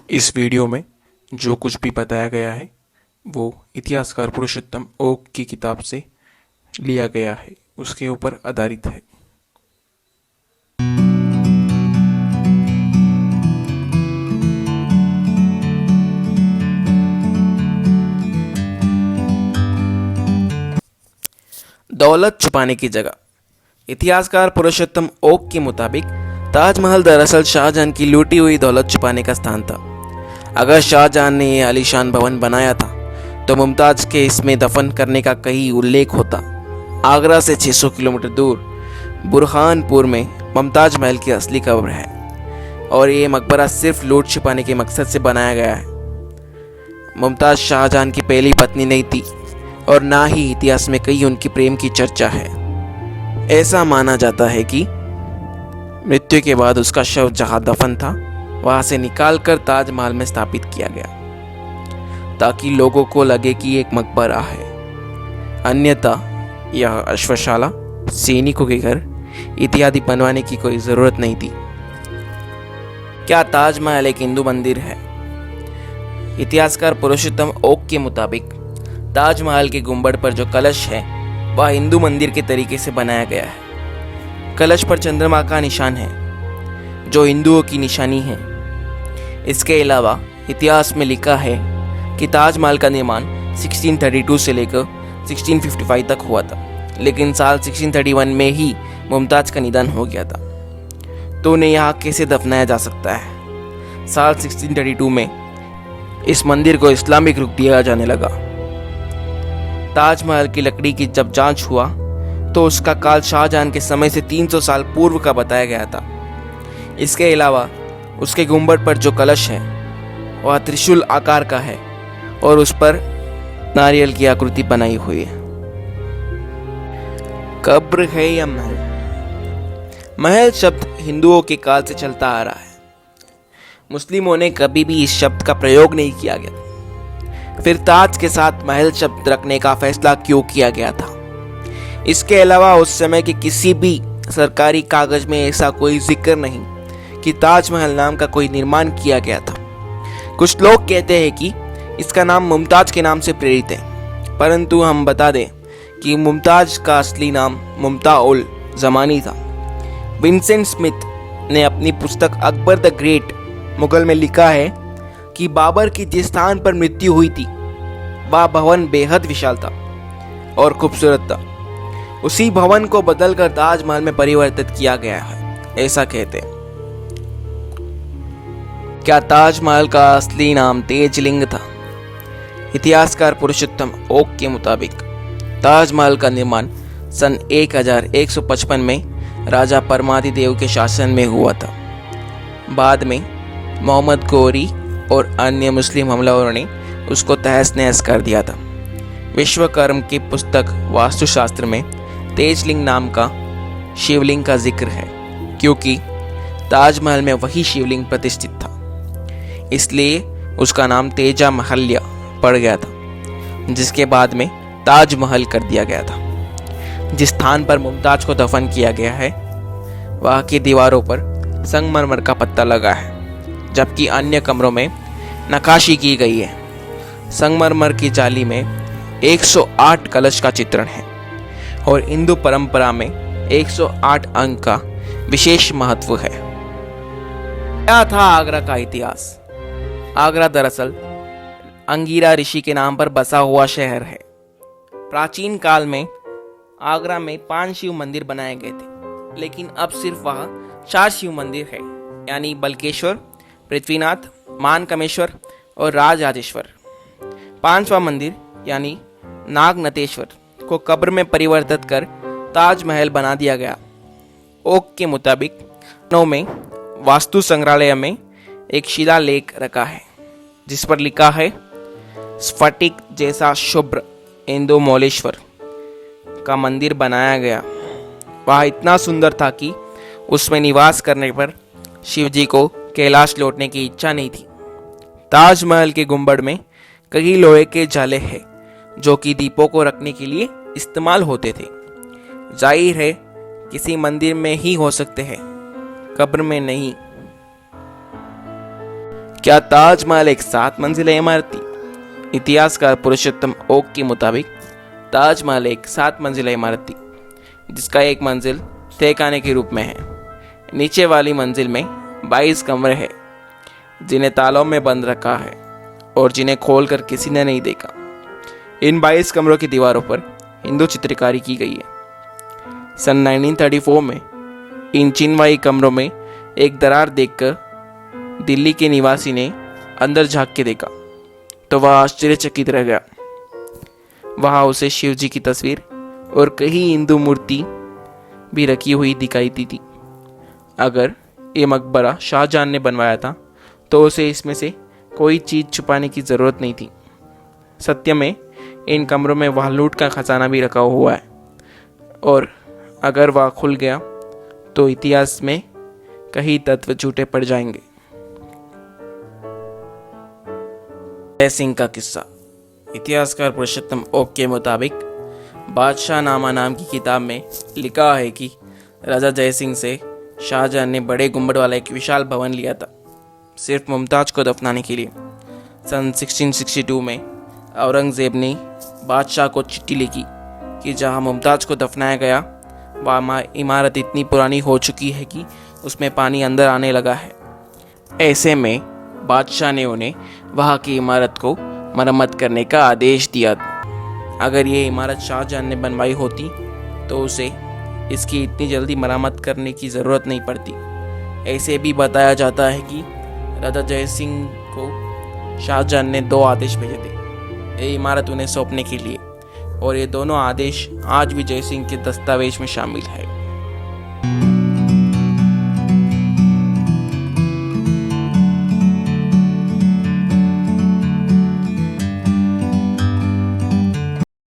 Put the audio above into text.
इस वीडियो में जो कुछ भी बताया गया है वो इतिहासकार पुरुषोत्तम ओक की किताब से लिया गया है, उसके ऊपर आधारित है। दौलत छुपाने की जगह। इतिहासकार पुरुषोत्तम ओक के मुताबिक ताजमहल दरअसल शाहजहां की लूटी हुई दौलत छुपाने का स्थान था। अगर शाहजहां ने यह आलीशान भवन बनाया था तो मुमताज के इसमें दफन करने का कहीं उल्लेख होता। आगरा से 600 किलोमीटर दूर बुरहानपुर में मुमताज महल की असली कब्र है और ये मकबरा सिर्फ लूट छिपाने के मकसद से बनाया गया है। मुमताज शाहजहां की पहली पत्नी नहीं थी और ना ही इतिहास में कहीं उनकी प्रेम की चर्चा है। ऐसा माना जाता है कि मृत्यु के बाद उसका शव जहां दफन था वहां से निकालकर ताजमहल में स्थापित किया गया ताकि लोगों को लगे कि एक मकबरा है। अन्यथा यह अश्वशाला, सैनिकों के घर इत्यादि बनवाने की कोई जरूरत नहीं थी। क्या ताजमहल एक हिंदू मंदिर है? इतिहासकार पुरुषोत्तम ओक के मुताबिक ताजमहल के गुंबद पर जो कलश है वह हिंदू मंदिर के तरीके से बनाया गया है। कलश पर चंद्रमा का निशान है जो हिंदुओं की निशानी है। इसके अलावा इतिहास में लिखा है कि ताजमहल का निर्माण 1632 से लेकर 1655 तक हुआ था, लेकिन साल 1631 में ही मुमताज का निधन हो गया था। तो उन्हें यहाँ कैसे दफनाया जा सकता है? साल 1632 में इस मंदिर को इस्लामिक रुख दिया जाने लगा। ताजमहल की लकड़ी की जब जांच हुआ तो उसका काल शाहजहां के समय से 300 साल पूर्व का बताया गया था। इसके अलावा उसके गुंबद पर जो कलश है वह त्रिशूल आकार का है और उस पर नारियल की आकृति बनाई हुई है। कब्र है या महल? महल शब्द हिंदुओं के काल से चलता आ रहा है। मुस्लिमों ने कभी भी इस शब्द का प्रयोग नहीं किया गया। फिर ताज के साथ महल शब्द रखने का फैसला क्यों किया गया था? इसके अलावा उस समय के किसी भी सरकारी कागज में ऐसा कोई जिक्र नहीं कि ताजमहल नाम का कोई निर्माण किया गया था। कुछ लोग कहते हैं कि इसका नाम मुमताज के नाम से प्रेरित है, परंतु हम बता दें कि मुमताज का असली नाम मुमता उल जमानी था। विंसेंट स्मिथ ने अपनी पुस्तक अकबर द ग्रेट मुगल में लिखा है कि बाबर की जिस स्थान पर मृत्यु हुई थी वह भवन बेहद विशाल था और खूबसूरत था। उसी भवन को बदलकर ताजमहल में परिवर्तित किया गया है, ऐसा कहते हैं। क्या ताजमहल का असली नाम तेजलिंग था? इतिहासकार पुरुषोत्तम ओक के मुताबिक ताजमहल का निर्माण सन 1155 में राजा परमादिदेव के शासन में हुआ था। बाद में मोहम्मद गौरी और अन्य मुस्लिम हमलावरों ने उसको तहस नहस कर दिया था। विश्वकर्म की पुस्तक वास्तुशास्त्र में तेजलिंग नाम का शिवलिंग का जिक्र है, क्योंकि ताजमहल में वही शिवलिंग प्रतिष्ठित था, इसलिए उसका नाम तेजा महल्या पड़ गया था, जिसके बाद में ताजमहल कर दिया गया था। जिस स्थान पर मुमताज को दफन किया गया है वहाँ की दीवारों पर संगमरमर का पत्ता लगा है, जबकि अन्य कमरों में नक्काशी की गई है। संगमरमर की जाली में 108 कलश का चित्रण है और हिंदू परंपरा में 108 अंक का विशेष महत्व है। क्या था आगरा का इतिहास? आगरा दरअसल अंगीरा ऋषि के नाम पर बसा हुआ शहर है। प्राचीन काल में आगरा में 5 शिव मंदिर बनाए गए थे, लेकिन अब सिर्फ वहाँ 4 शिव मंदिर है, यानी बल्केश्वर, पृथ्वीनाथ, मानकमेश्वर और राजराजेश्वर। 5वां मंदिर यानी नागनतेश्वर को कब्र में परिवर्तित कर ताजमहल बना दिया गया। ओक के मुताबिक नौ में वास्तु संग्रहालय में एक शिलालेख रखा है जिस पर लिखा है, स्फटिक जैसा शुभ्र इंदुमौलेश्वर का मंदिर बनाया गया। वह इतना सुंदर था कि उसमें निवास करने पर शिवजी को कैलाश लौटने की इच्छा नहीं थी। ताजमहल के गुंबद में कई लोहे के जाले हैं जो कि दीपों को रखने के लिए इस्तेमाल होते थे। जाहिर है किसी मंदिर में ही हो सकते हैं, कब्र में नहीं। क्या ताजमहल एक 7 मंजिला इमारत थी? इतिहासकार पुरुषोत्तम ओक के मुताबिक ताजमहल एक 7 मंजिला इमारत थी, जिसका एक मंजिल तहखाने के रूप में है। नीचे वाली मंजिल में 22 कमरे हैं, जिन्हें तालों में बंद रखा है और जिन्हें खोलकर किसी ने नहीं देखा। इन 22 कमरों की दीवारों पर हिंदू चित्रकारी की गई है। सन 1934 में इन चिनवाई कमरों में एक दरार देखकर दिल्ली के निवासी ने अंदर झांक के देखा तो वह आश्चर्यचकित रह गया। वहाँ उसे शिव जी की तस्वीर और कई हिंदू मूर्ति भी रखी हुई दिखाई दी थी। अगर ये मकबरा शाहजहां ने बनवाया था तो उसे इसमें से कोई चीज़ छुपाने की ज़रूरत नहीं थी। सत्य में इन कमरों में वह लूट का खजाना भी रखा हुआ है, और अगर वह खुल गया तो इतिहास में कई तत्व झूठे पड़ जाएंगे। जय सिंह का किस्सा। इतिहासकार पुरुषोत्तम ओक के मुताबिक बादशाह नामा नाम की किताब में लिखा है कि राजा जय सिंह से शाहजहां ने बड़े गुंबद वाला एक विशाल भवन लिया था, सिर्फ मुमताज को दफनाने के लिए। सन 1662 में औरंगजेब ने बादशाह को चिट्ठी लिखी कि जहां मुमताज को दफनाया गया वह इमारत इतनी पुरानी हो चुकी है कि उसमें पानी अंदर आने लगा है। ऐसे में बादशाह ने उन्हें वहाँ की इमारत को मरम्मत करने का आदेश दिया। अगर ये इमारत शाहजहां ने बनवाई होती तो उसे इसकी इतनी जल्दी मरम्मत करने की ज़रूरत नहीं पड़ती। ऐसे भी बताया जाता है कि राजा जय सिंह को शाहजहां ने 2 आदेश भेजे थे ये इमारत उन्हें सौंपने के लिए, और ये दोनों आदेश आज भी जय सिंह के दस्तावेज में शामिल है।